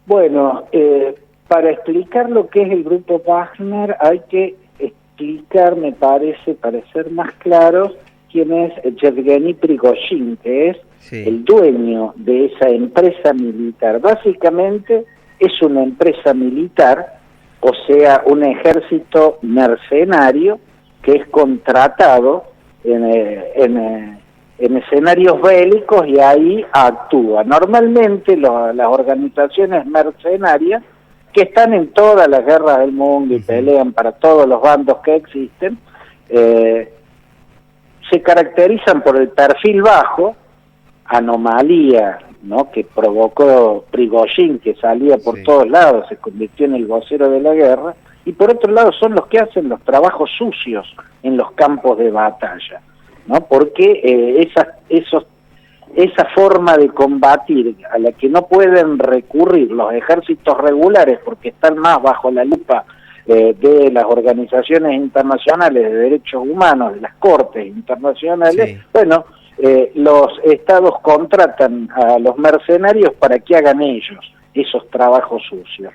Bueno, para explicar lo que es el grupo Wagner hay que explicar, me parece, para ser más claros, quién es Yevgeny Prigozhin, que es el dueño de esa empresa militar. Básicamente es una empresa militar, o sea, un ejército mercenario que es contratado en escenarios bélicos y ahí actúa. Normalmente las organizaciones mercenarias que están en todas las guerras del mundo y pelean para todos los bandos que existen, se caracterizan por el perfil bajo, anomalía, ¿no?, que provocó Prigozhin, que salía por todos lados, se convirtió en el vocero de la guerra, y por otro lado son los que hacen los trabajos sucios en los campos de batalla, ¿no? Porque esa forma de combatir a la que no pueden recurrir los ejércitos regulares porque están más bajo la lupa de las organizaciones internacionales de derechos humanos, de las cortes internacionales, bueno, los estados contratan a los mercenarios para que hagan ellos esos trabajos sucios.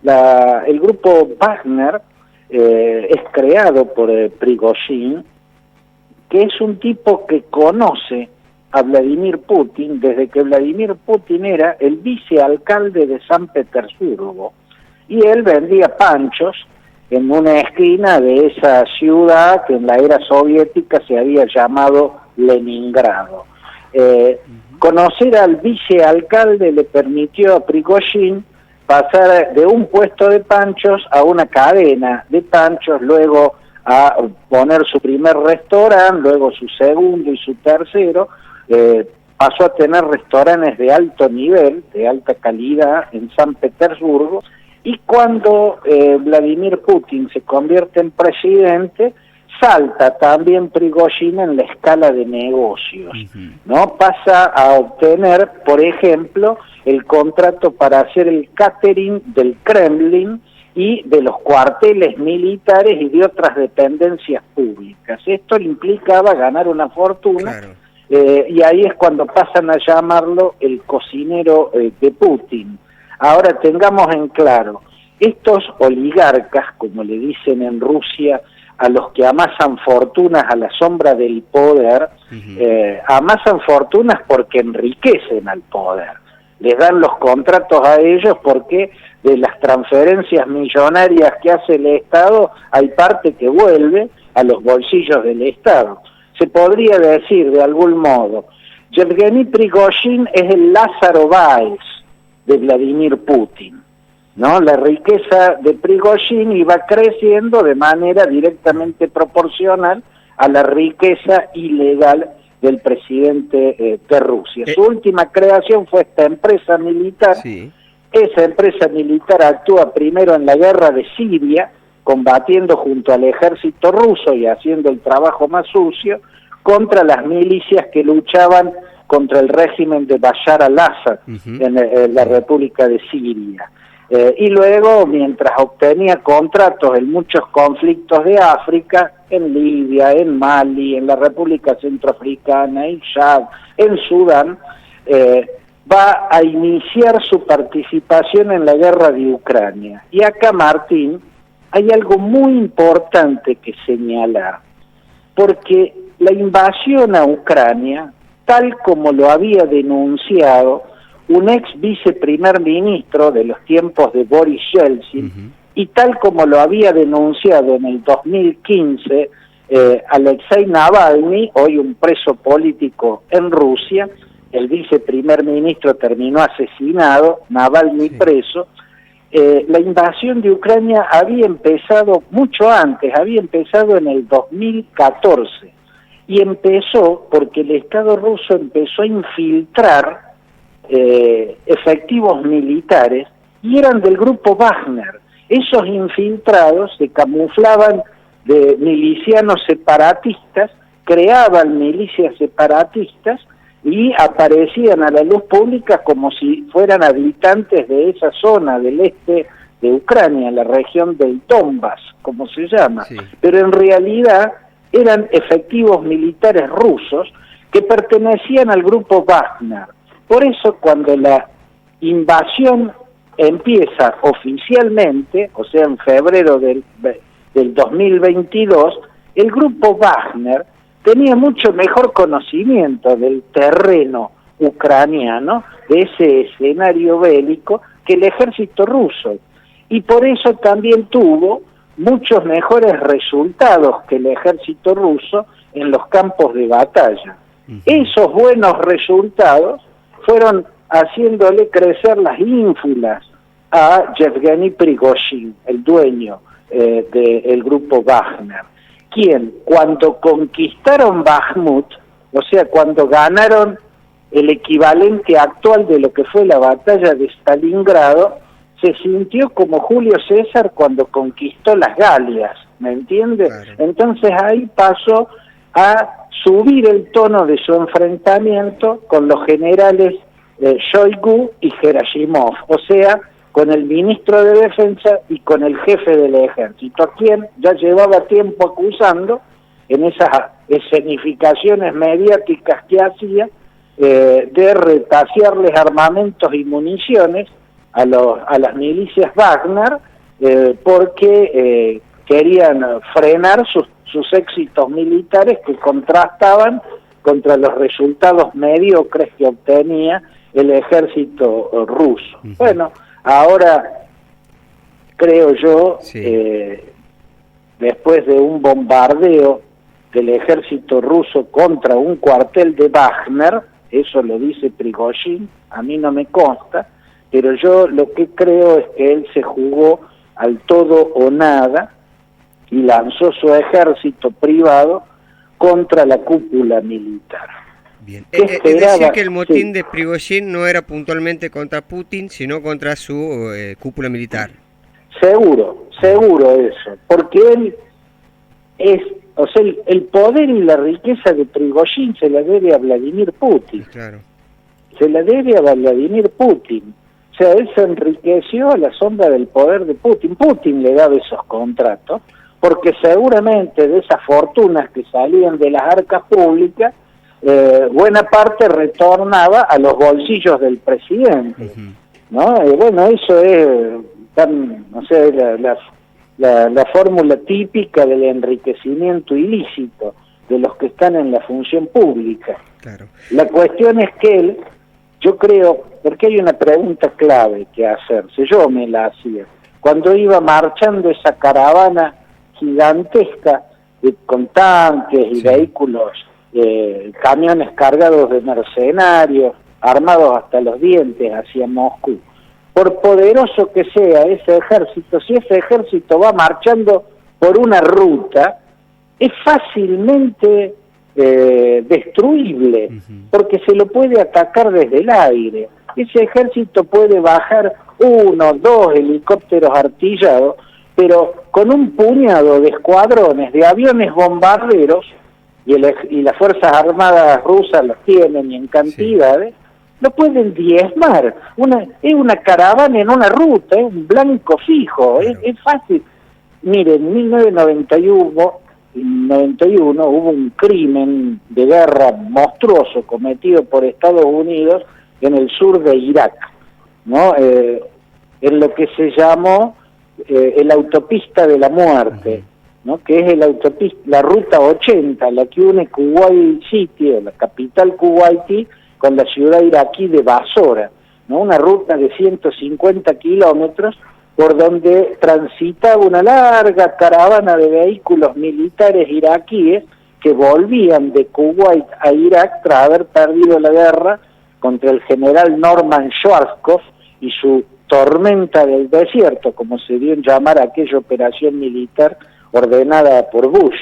El grupo Wagner es creado por Prigozhin, que es un tipo que conoce a Vladimir Putin desde que Vladimir Putin era el vicealcalde de San Petersburgo, y él vendía panchos en una esquina de esa ciudad que en la era soviética se había llamado Leningrado. Conocer al vicealcalde le permitió a Prigozhin pasar de un puesto de panchos a una cadena de panchos, luego a poner su primer restaurante, luego su segundo y su tercero. Pasó a tener restaurantes de alto nivel, de alta calidad en San Petersburgo, y cuando Vladimir Putin se convierte en presidente, salta también Prigozhin en la escala de negocios, ¿no? Pasa a obtener, por ejemplo, el contrato para hacer el catering del Kremlin y de los cuarteles militares y de otras dependencias públicas. Esto le implicaba ganar una fortuna, y ahí es cuando pasan a llamarlo el cocinero de Putin. Ahora tengamos en claro, estos oligarcas, como le dicen en Rusia, a los que amasan fortunas a la sombra del poder, amasan fortunas porque enriquecen al poder. Les dan los contratos a ellos porque de las transferencias millonarias que hace el Estado, hay parte que vuelve a los bolsillos del Estado. Se podría decir de algún modo, Yevgeny Prigozhin es el Lázaro Báez de Vladimir Putin, ¿no? La riqueza de Prigozhin iba creciendo de manera directamente proporcional a la riqueza ilegal del presidente de Rusia. Su última creación fue esta empresa militar. Esa empresa militar actúa primero en la guerra de Siria, combatiendo junto al ejército ruso y haciendo el trabajo más sucio contra las milicias que luchaban contra el régimen de Bashar al-Assad en la República de Siria. Y luego, mientras obtenía contratos en muchos conflictos de África, en Libia, en Mali, en la República Centroafricana, en Chad, en Sudán, va a iniciar su participación en la guerra de Ucrania. Y acá, Martín, hay algo muy importante que señalar, porque la invasión a Ucrania, tal como lo había denunciado un ex viceprimer ministro de los tiempos de Boris Yeltsin, y tal como lo había denunciado en el 2015 Alexei Navalny, hoy un preso político en Rusia, el viceprimer ministro terminó asesinado, Navalny preso. La invasión de Ucrania había empezado mucho antes, había empezado en el 2014, y empezó porque el Estado ruso empezó a infiltrar efectivos militares, y eran del grupo Wagner. Esos infiltrados se camuflaban de milicianos separatistas, creaban milicias separatistas y aparecían a la luz pública como si fueran habitantes de esa zona del este de Ucrania, la región del Donbass, como se llama, pero en realidad eran efectivos militares rusos que pertenecían al grupo Wagner. Por eso cuando la invasión empieza oficialmente, o sea, en febrero del 2022, el grupo Wagner tenía mucho mejor conocimiento del terreno ucraniano, de ese escenario bélico, que el ejército ruso. Y por eso también tuvo muchos mejores resultados que el ejército ruso en los campos de batalla. Esos buenos resultados fueron haciéndole crecer las ínfulas a Yevgeny Prigozhin, el dueño del grupo Wagner, quien cuando conquistaron Bakhmut, o sea, cuando ganaron el equivalente actual de lo que fue la batalla de Stalingrado, se sintió como Julio César cuando conquistó las Galias, ¿me entiende? Claro. Entonces ahí pasó a subir el tono de su enfrentamiento con los generales Shoigu y Gerasimov, o sea, con el ministro de Defensa y con el jefe del ejército, a quien ya llevaba tiempo acusando en esas escenificaciones mediáticas que hacía de retasearles armamentos y municiones a las milicias Wagner porque querían frenar sus éxitos militares que contrastaban contra los resultados mediocres que obtenía el ejército ruso. Bueno, ahora creo yo, después de un bombardeo del ejército ruso contra un cuartel de Wagner, eso lo dice Prigozhin, a mí no me consta, pero yo lo que creo es que él se jugó al todo o nada y lanzó su ejército privado contra la cúpula militar. Bien. Es decir que el motín de Prigozhin no era puntualmente contra Putin, sino contra su cúpula militar. Seguro eso, porque él es, o sea, el poder y la riqueza de Prigozhin se la debe a Vladimir Putin. Claro. Se la debe a Vladimir Putin. O sea, él se enriqueció a la sombra del poder de Putin. Putin le daba esos contratos, porque seguramente de esas fortunas que salían de las arcas públicas, buena parte retornaba a los bolsillos del presidente, ¿no? Bueno, eso es no sé, la fórmula típica del enriquecimiento ilícito de los que están en la función pública. Claro. La cuestión es que yo creo, porque hay una pregunta clave que hacerse, yo me la hacía, cuando iba marchando esa caravana gigantesca con tanques y vehículos, camiones cargados de mercenarios, armados hasta los dientes hacia Moscú. Por poderoso que sea ese ejército, si ese ejército va marchando por una ruta, es fácilmente destruible, porque se lo puede atacar desde el aire. Ese ejército puede bajar 1, 2 helicópteros artillados, pero con un puñado de escuadrones de aviones bombarderos, y las Fuerzas Armadas rusas los tienen y en cantidades, lo pueden diezmar. Es una caravana en una ruta, es un blanco fijo, es fácil. Miren, en 1991 hubo un crimen de guerra monstruoso cometido por Estados Unidos en el sur de Irak, ¿no? En lo que se llamó la autopista de la muerte, ¿no? Que es la ruta 80, la que une Kuwait City, la capital kuwaití, con la ciudad iraquí de Basora, ¿no? Una ruta de 150 kilómetros por donde transitaba una larga caravana de vehículos militares iraquíes que volvían de Kuwait a Irak tras haber perdido la guerra contra el general Norman Schwarzkopf y su tormenta del desierto, como se dio en llamar aquella operación militar ordenada por Bush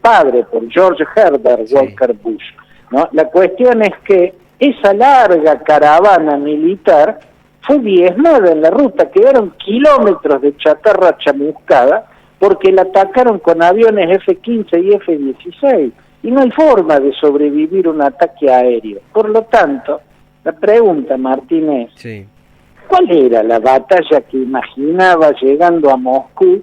padre, por George Herbert Walker Bush, ¿no? La cuestión es que esa larga caravana militar fue diezmada en la ruta, quedaron kilómetros de chatarra chamuscada porque la atacaron con aviones F-15 y F-16 y no hay forma de sobrevivir un ataque aéreo. Por lo tanto, la pregunta, Martínez, ¿cuál era la batalla que imaginaba llegando a Moscú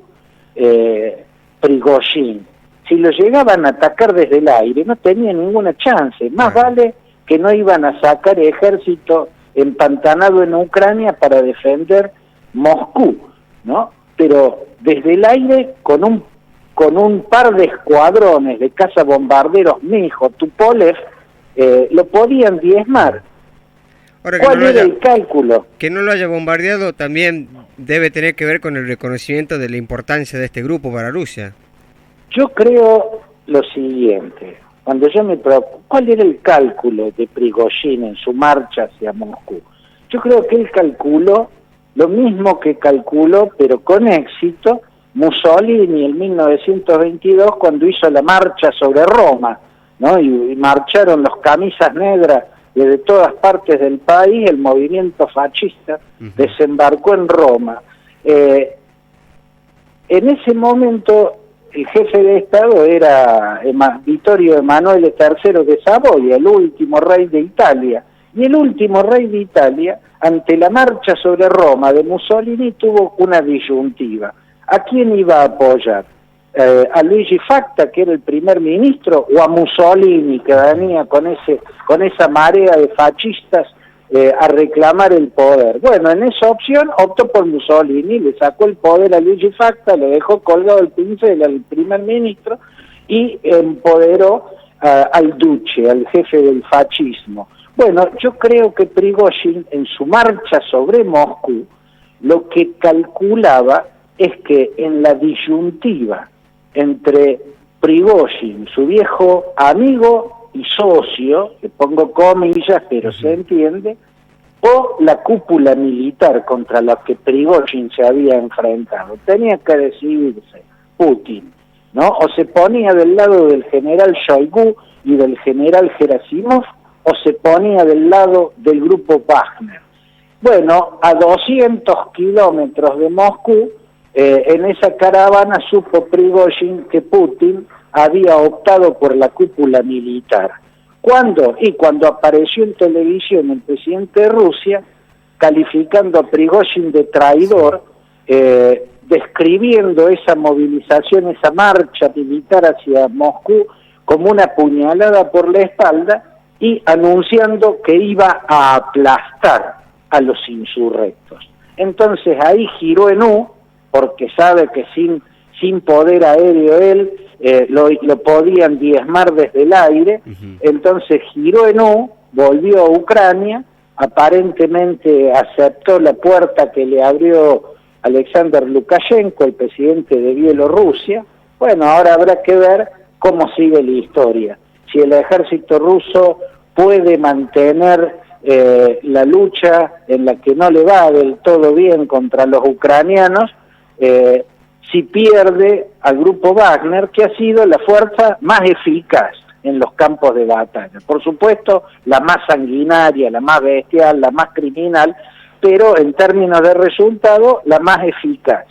Prigozhin? Si lo llegaban a atacar desde el aire, no tenía ninguna chance. Más vale que no iban a sacar ejército empantanado en Ucrania para defender Moscú, ¿no? Pero desde el aire, con un par de escuadrones de cazabombarderos Mijo, Tupolev, lo podían diezmar. Ahora, ¿cuál era el cálculo? Que no lo haya bombardeado también debe tener que ver con el reconocimiento de la importancia de este grupo para Rusia. Yo creo lo siguiente, cuando yo me pregunto, ¿cuál era el cálculo de Prigozhin en su marcha hacia Moscú? Yo creo que él calculó lo mismo que calculó, pero con éxito, Mussolini en 1922 cuando hizo la marcha sobre Roma, ¿no? Y marcharon los camisas negras desde todas partes del país, el movimiento fascista desembarcó en Roma. En ese momento el jefe de Estado era Vittorio Emanuele III de Saboya, el último rey de Italia. Y el último rey de Italia, ante la marcha sobre Roma de Mussolini, tuvo una disyuntiva. ¿A quién iba a apoyar? ¿A Luigi Facta, que era el primer ministro, o a Mussolini, que venía con esa marea de fascistas a reclamar el poder? Bueno, en esa opción optó por Mussolini, le sacó el poder a Luigi Facta, le dejó colgado el pincel al primer ministro y empoderó al duce, al jefe del fascismo. Bueno, yo creo que Prigozhin en su marcha sobre Moscú lo que calculaba es que en la disyuntiva entre Prigozhin, su viejo amigo y socio, le pongo comillas, pero se entiende, o la cúpula militar contra la que Prigozhin se había enfrentado. Tenía que decidirse Putin, ¿no? O se ponía del lado del general Shoigu y del general Gerasimov, o se ponía del lado del grupo Wagner. Bueno, a 200 kilómetros de Moscú, en esa caravana supo Prigozhin que Putin había optado por la cúpula militar. ¿Cuándo? Y cuando apareció en televisión el presidente de Rusia, calificando a Prigozhin de traidor, describiendo esa movilización, esa marcha militar hacia Moscú como una puñalada por la espalda y anunciando que iba a aplastar a los insurrectos. Entonces ahí giró en U, porque sabe que sin poder aéreo él lo podían diezmar desde el aire, entonces giró en U, volvió a Ucrania, aparentemente aceptó la puerta que le abrió Alexander Lukashenko, el presidente de Bielorrusia. Bueno, ahora habrá que ver cómo sigue la historia. Si el ejército ruso puede mantener la lucha en la que no le va del todo bien contra los ucranianos, si pierde al grupo Wagner, que ha sido la fuerza más eficaz en los campos de batalla. Por supuesto, la más sanguinaria, la más bestial, la más criminal, pero en términos de resultado, la más eficaz,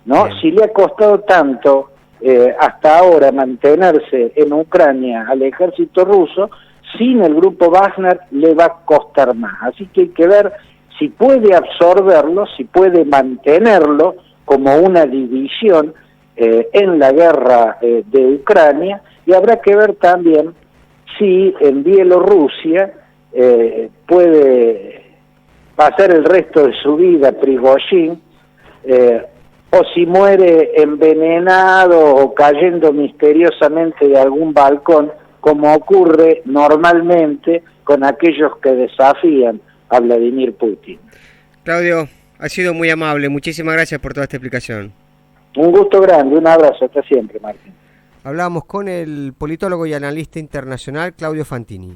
¿no? Si le ha costado tanto hasta ahora mantenerse en Ucrania al ejército ruso, sin el grupo Wagner le va a costar más. Así que hay que ver si puede absorberlo, si puede mantenerlo como una división en la guerra de Ucrania, y habrá que ver también si en Bielorrusia puede pasar el resto de su vida Prigozhin, o si muere envenenado o cayendo misteriosamente de algún balcón, como ocurre normalmente con aquellos que desafían a Vladimir Putin. Claudio, ha sido muy amable, muchísimas gracias por toda esta explicación. Un gusto grande, un abrazo, hasta siempre, Martín. Hablamos con el politólogo y analista internacional Claudio Fantini.